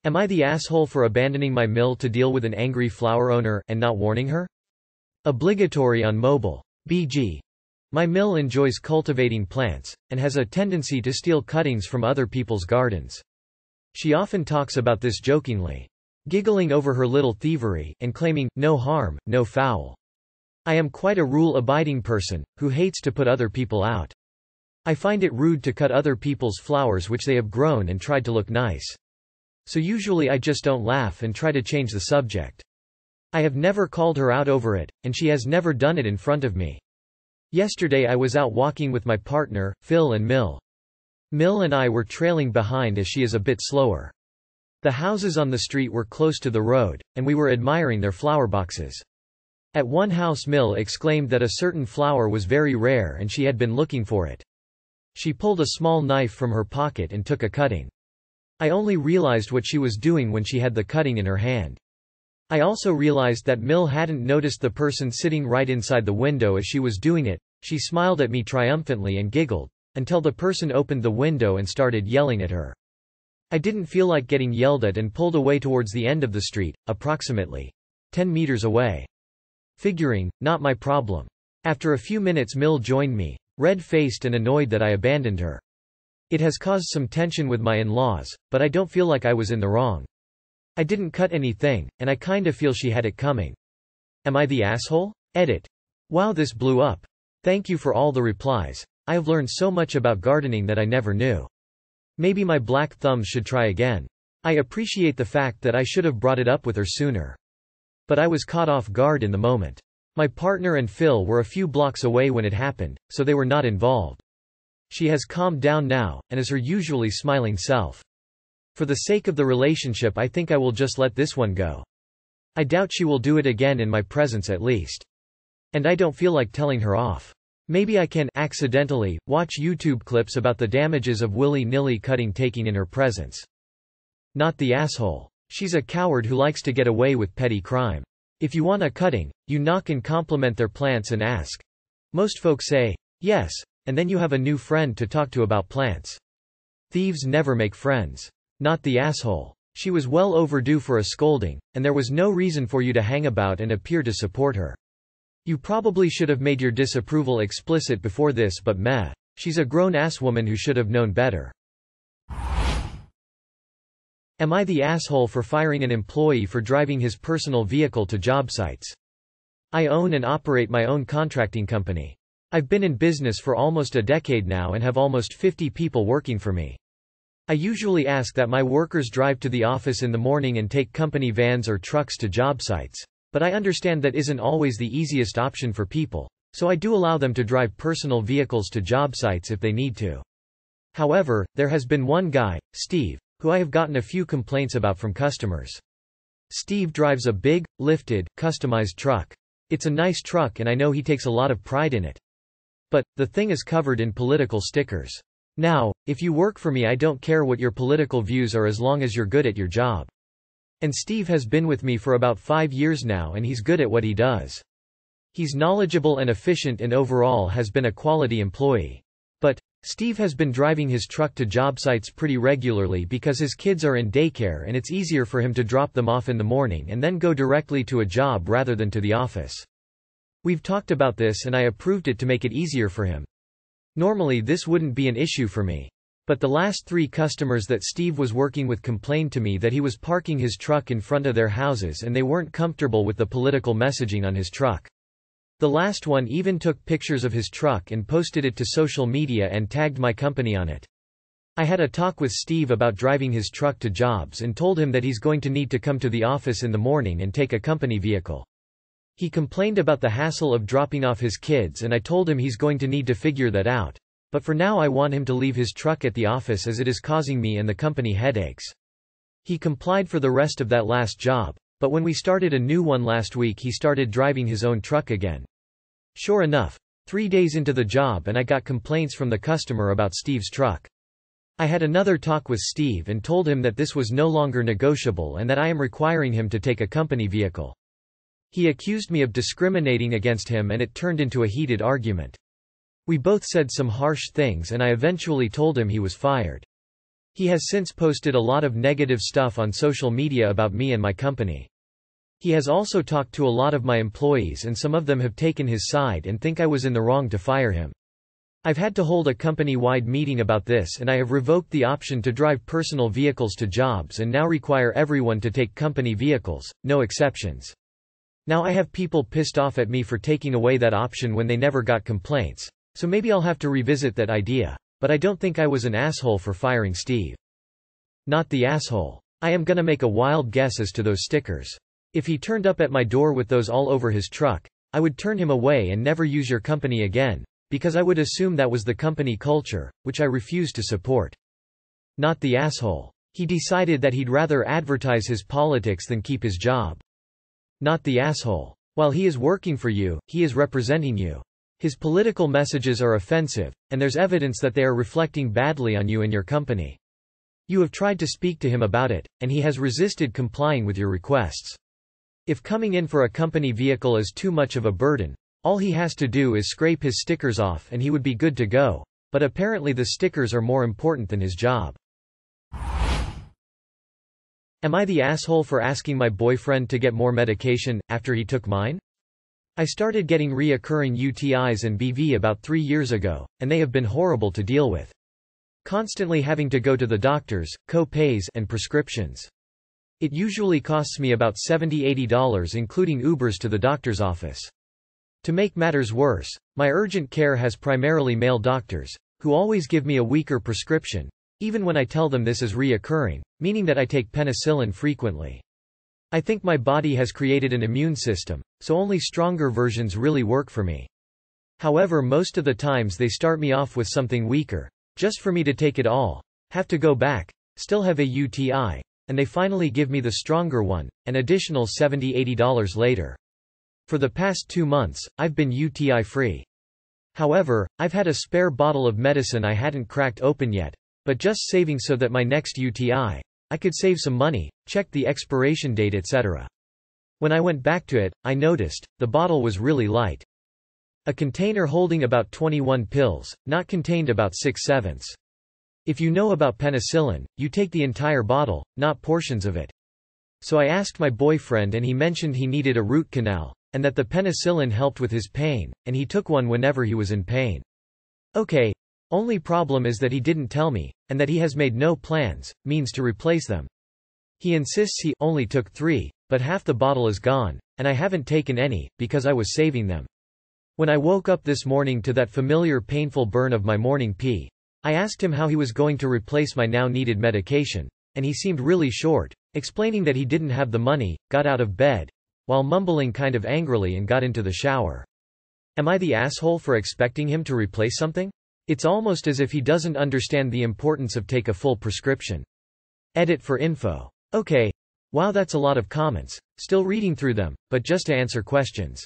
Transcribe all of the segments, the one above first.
Am I the asshole for abandoning my mill to deal with an angry flower owner, and not warning her? Obligatory on mobile. BG. My mill enjoys cultivating plants, and has a tendency to steal cuttings from other people's gardens. She often talks about this jokingly, giggling over her little thievery, and claiming, no harm, no foul. I am quite a rule-abiding person, who hates to put other people out. I find it rude to cut other people's flowers which they have grown and tried to look nice. So usually I just don't laugh and try to change the subject. I have never called her out over it, and she has never done it in front of me. Yesterday I was out walking with my partner, Phil, and Mill. Mill and I were trailing behind as she is a bit slower. The houses on the street were close to the road, and we were admiring their flower boxes. At one house Mill exclaimed that a certain flower was very rare and she had been looking for it. She pulled a small knife from her pocket and took a cutting. I only realized what she was doing when she had the cutting in her hand. I also realized that Mill hadn't noticed the person sitting right inside the window as she was doing it. She smiled at me triumphantly and giggled, until the person opened the window and started yelling at her. I didn't feel like getting yelled at and pulled away towards the end of the street, approximately 10 meters away. Figuring, not my problem. After a few minutes Mill joined me, red-faced and annoyed that I abandoned her. It has caused some tension with my in-laws, but I don't feel like I was in the wrong. I didn't cut anything, and I kinda feel she had it coming. Am I the asshole? Edit. Wow, this blew up. Thank you for all the replies. I have learned so much about gardening that I never knew. Maybe my black thumbs should try again. I appreciate the fact that I should have brought it up with her sooner. But I was caught off guard in the moment. My partner and Phil were a few blocks away when it happened, so they were not involved. She has calmed down now, and is her usually smiling self. For the sake of the relationship I think I will just let this one go. I doubt she will do it again in my presence at least. And I don't feel like telling her off. Maybe I can, accidentally, watch YouTube clips about the damages of willy-nilly cutting taking in her presence. Not the asshole. She's a coward who likes to get away with petty crime. If you want a cutting, you knock and compliment their plants and ask. Most folks say, yes, and then you have a new friend to talk to about plants. Thieves never make friends. Not the asshole. She was well overdue for a scolding, and there was no reason for you to hang about and appear to support her. You probably should have made your disapproval explicit before this, but meh. She's a grown-ass woman who should have known better. Am I the asshole for firing an employee for driving his personal vehicle to job sites? I own and operate my own contracting company. I've been in business for almost a decade now and have almost 50 people working for me. I usually ask that my workers drive to the office in the morning and take company vans or trucks to job sites. But I understand that isn't always the easiest option for people, so I do allow them to drive personal vehicles to job sites if they need to. However, there has been one guy, Steve, who I have gotten a few complaints about from customers. Steve drives a big, lifted, customized truck. It's a nice truck and I know he takes a lot of pride in it. But, the thing is covered in political stickers. Now, if you work for me I don't care what your political views are as long as you're good at your job. And Steve has been with me for about 5 years now and he's good at what he does. He's knowledgeable and efficient and overall has been a quality employee. But, Steve has been driving his truck to job sites pretty regularly because his kids are in daycare and it's easier for him to drop them off in the morning and then go directly to a job rather than to the office. We've talked about this and I approved it to make it easier for him. Normally this wouldn't be an issue for me. But the last 3 customers that Steve was working with complained to me that he was parking his truck in front of their houses and they weren't comfortable with the political messaging on his truck. The last one even took pictures of his truck and posted it to social media and tagged my company on it. I had a talk with Steve about driving his truck to jobs and told him that he's going to need to come to the office in the morning and take a company vehicle. He complained about the hassle of dropping off his kids and I told him he's going to need to figure that out. But for now I want him to leave his truck at the office as it is causing me and the company headaches. He complied for the rest of that last job, but when we started a new one last week he started driving his own truck again. Sure enough, 3 days into the job and I got complaints from the customer about Steve's truck. I had another talk with Steve and told him that this was no longer negotiable and that I am requiring him to take a company vehicle. He accused me of discriminating against him and it turned into a heated argument. We both said some harsh things and I eventually told him he was fired. He has since posted a lot of negative stuff on social media about me and my company. He has also talked to a lot of my employees and some of them have taken his side and think I was in the wrong to fire him. I've had to hold a company-wide meeting about this and I have revoked the option to drive personal vehicles to jobs and now require everyone to take company vehicles, no exceptions. Now I have people pissed off at me for taking away that option when they never got complaints, so maybe I'll have to revisit that idea, but I don't think I was an asshole for firing Steve. Not the asshole. I am gonna make a wild guess as to those stickers. If he turned up at my door with those all over his truck, I would turn him away and never use your company again, because I would assume that was the company culture, which I refuse to support. Not the asshole. He decided that he'd rather advertise his politics than keep his job. Not the asshole. While he is working for you, he is representing you. His political messages are offensive, and there's evidence that they are reflecting badly on you and your company. You have tried to speak to him about it, and he has resisted complying with your requests. If coming in for a company vehicle is too much of a burden, all he has to do is scrape his stickers off and he would be good to go, but apparently the stickers are more important than his job. Am I the asshole for asking my boyfriend to get more medication, after he took mine? I started getting reoccurring UTIs and BV about 3 years ago, and they have been horrible to deal with. Constantly having to go to the doctors, co-pays, and prescriptions. It usually costs me about $70–80 including Ubers to the doctor's office. To make matters worse, my urgent care has primarily male doctors, who always give me a weaker prescription, even when I tell them this is reoccurring, meaning that I take penicillin frequently. I think my body has created an immune system, so only stronger versions really work for me. However, most of the times they start me off with something weaker, just for me to take it all, have to go back, still have a UTI, and they finally give me the stronger one, an additional $70–80 later. For the past 2 months, I've been UTI-free. However, I've had a spare bottle of medicine I hadn't cracked open yet, but just saving so that my next UTI, I could save some money, check the expiration date etc. When I went back to it, I noticed, the bottle was really light. A container holding about 21 pills, not contained about 6/7. If you know about penicillin, you take the entire bottle, not portions of it. So I asked my boyfriend and he mentioned he needed a root canal, and that the penicillin helped with his pain, and he took one whenever he was in pain. Okay. Only problem is that he didn't tell me, and that he has made no plans, means to replace them. He insists he only took 3, but half the bottle is gone, and I haven't taken any, because I was saving them. When I woke up this morning to that familiar painful burn of my morning pee, I asked him how he was going to replace my now needed medication, and he seemed really short, explaining that he didn't have the money, got out of bed, while mumbling kind of angrily and got into the shower. Am I the asshole for expecting him to replace something? It's almost as if he doesn't understand the importance of take a full prescription. Edit for info. Okay. Wow, that's a lot of comments. Still reading through them, but just to answer questions.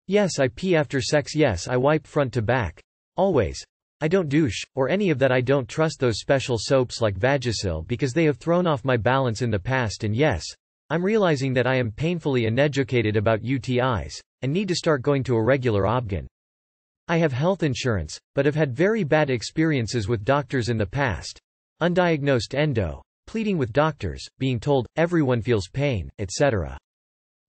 Yes, I pee after sex. Yes, I wipe front to back. Always. I don't douche, or any of that. I don't trust those special soaps like Vagisil because they have thrown off my balance in the past, and yes, I'm realizing that I am painfully uneducated about UTIs, and need to start going to a regular obgyn. I have health insurance, but have had very bad experiences with doctors in the past. Undiagnosed endo. Pleading with doctors, being told, everyone feels pain, etc.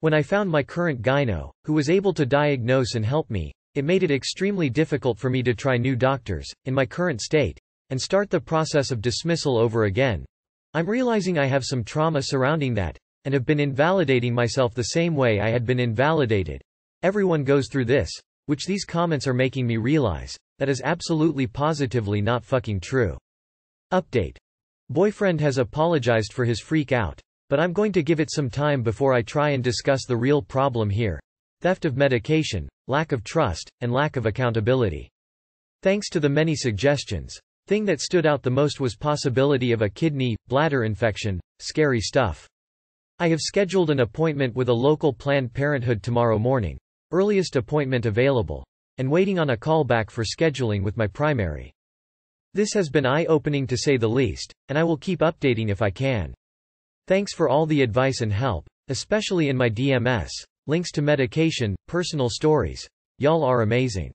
When I found my current gyno, who was able to diagnose and help me, it made it extremely difficult for me to try new doctors, in my current state, and start the process of dismissal over again. I'm realizing I have some trauma surrounding that, and have been invalidating myself the same way I had been invalidated. Everyone goes through this, which these comments are making me realize, that is absolutely positively not fucking true. Update. Boyfriend has apologized for his freak out, but I'm going to give it some time before I try and discuss the real problem here. Theft of medication, lack of trust, and lack of accountability. Thanks to the many suggestions, thing that stood out the most was possibility of a kidney, bladder infection, scary stuff. I have scheduled an appointment with a local Planned Parenthood tomorrow morning, earliest appointment available, and waiting on a call back for scheduling with my primary. This has been eye-opening to say the least, and I will keep updating if I can. Thanks for all the advice and help, especially in my DMS. Links to medication, personal stories. Y'all are amazing.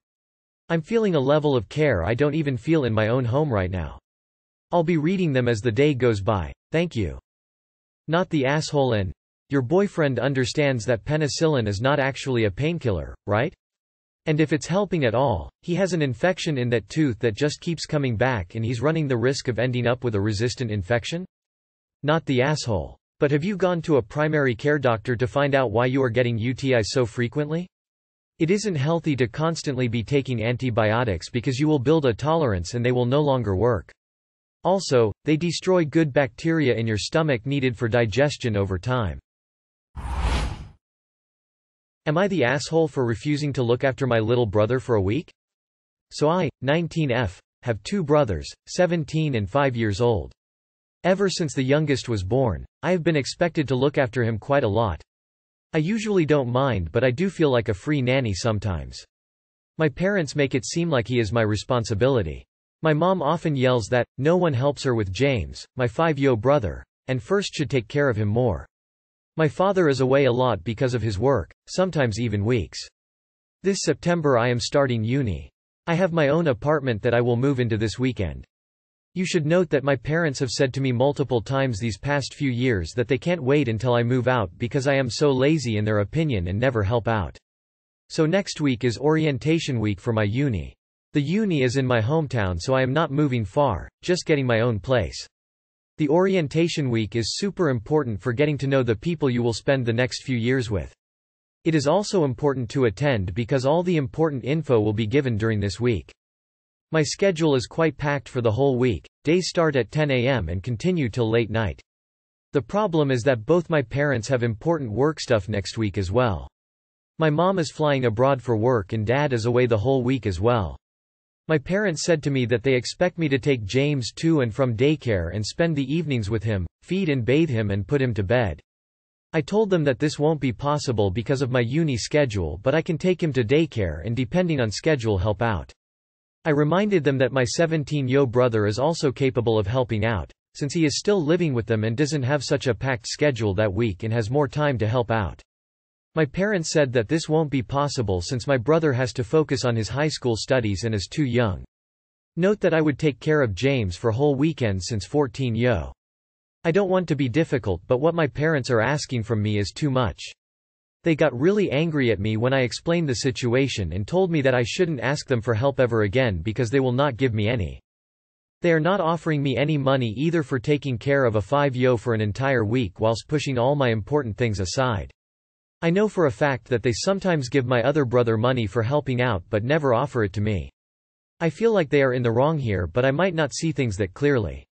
I'm feeling a level of care I don't even feel in my own home right now. I'll be reading them as the day goes by, thank you. Not the asshole. And your boyfriend understands that penicillin is not actually a painkiller, right? And if it's helping at all, he has an infection in that tooth that just keeps coming back and he's running the risk of ending up with a resistant infection? Not the asshole. But have you gone to a primary care doctor to find out why you are getting UTIs so frequently? It isn't healthy to constantly be taking antibiotics because you will build a tolerance and they will no longer work. Also, they destroy good bacteria in your stomach needed for digestion over time. Am I the asshole for refusing to look after my little brother for a week? So I, 19F, have two brothers, 17 and 5 years old. Ever since the youngest was born, I have been expected to look after him quite a lot. I usually don't mind, but I do feel like a free nanny sometimes. My parents make it seem like he is my responsibility. My mom often yells that no one helps her with James, my 5-year-old brother, and first should take care of him more. My father is away a lot because of his work, sometimes even weeks. This September I am starting uni. I have my own apartment that I will move into this weekend. You should note that my parents have said to me multiple times these past few years that they can't wait until I move out because I am so lazy in their opinion and never help out. So next week is orientation week for my uni. The uni is in my hometown, so I am not moving far, just getting my own place. The orientation week is super important for getting to know the people you will spend the next few years with. It is also important to attend because all the important info will be given during this week. My schedule is quite packed for the whole week. Days start at 10 a.m. and continue till late night. The problem is that both my parents have important work stuff next week as well. My mom is flying abroad for work and dad is away the whole week as well. My parents said to me that they expect me to take James to and from daycare and spend the evenings with him, feed and bathe him and put him to bed. I told them that this won't be possible because of my uni schedule, but I can take him to daycare and depending on schedule help out. I reminded them that my 17-year-old brother is also capable of helping out, since he is still living with them and doesn't have such a packed schedule that week and has more time to help out. My parents said that this won't be possible since my brother has to focus on his high school studies and is too young. Note that I would take care of James for whole weekends since 14-yo. I don't want to be difficult, but what my parents are asking from me is too much. They got really angry at me when I explained the situation and told me that I shouldn't ask them for help ever again because they will not give me any. They are not offering me any money either for taking care of a 5-yo for an entire week whilst pushing all my important things aside. I know for a fact that they sometimes give my other brother money for helping out but never offer it to me. I feel like they are in the wrong here, but I might not see things that clearly.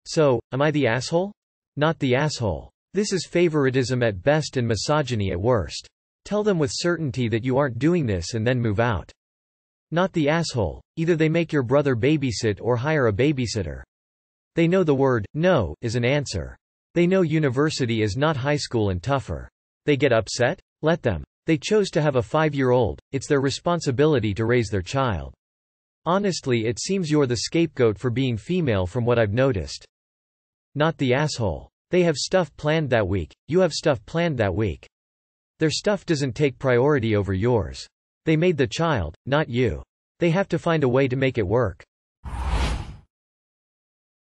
So, am I the asshole? Not the asshole. This is favoritism at best and misogyny at worst. Tell them with certainty that you aren't doing this and then move out. Not the asshole. Either they make your brother babysit or hire a babysitter. They know the word no is an answer. They know university is not high school and tougher. They get upset? Let them. They chose to have a 5-year-old, it's their responsibility to raise their child. Honestly, it seems you're the scapegoat for being female from what I've noticed. Not the asshole. They have stuff planned that week, you have stuff planned that week. Their stuff doesn't take priority over yours. They made the child, not you. They have to find a way to make it work.